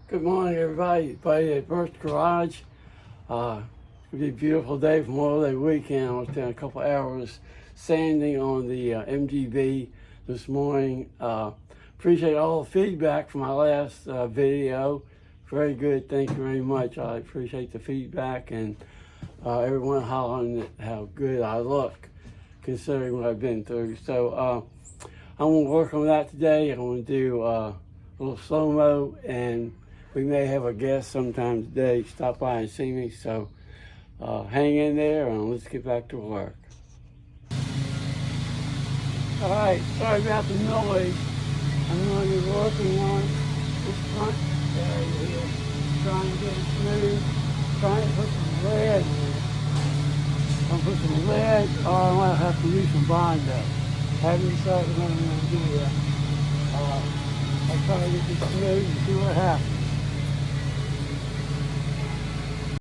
Good morning, everybody at First Garage. It's going to be a beautiful day for Memorial Day weekend. I was doing a couple hours sanding on the MGB this morning. Appreciate all the feedback from my last video. Very good. Thank you very much. I appreciate the feedback and everyone hollering at how good I look considering what I've been through. So I'm going to work on that today. I'm going to do a little slow-mo, and we may have a guest sometime today stop by and see me, so hang in there and let's get back to work. All right, sorry about the noise. I'm going to be working on this front area here, trying to get it smooth, trying to put some lead in it. I'll put some lead, or I might have to use some Bondo. Haven't decided what I'm going to do yet. I'll try to get this smooth and see what happens.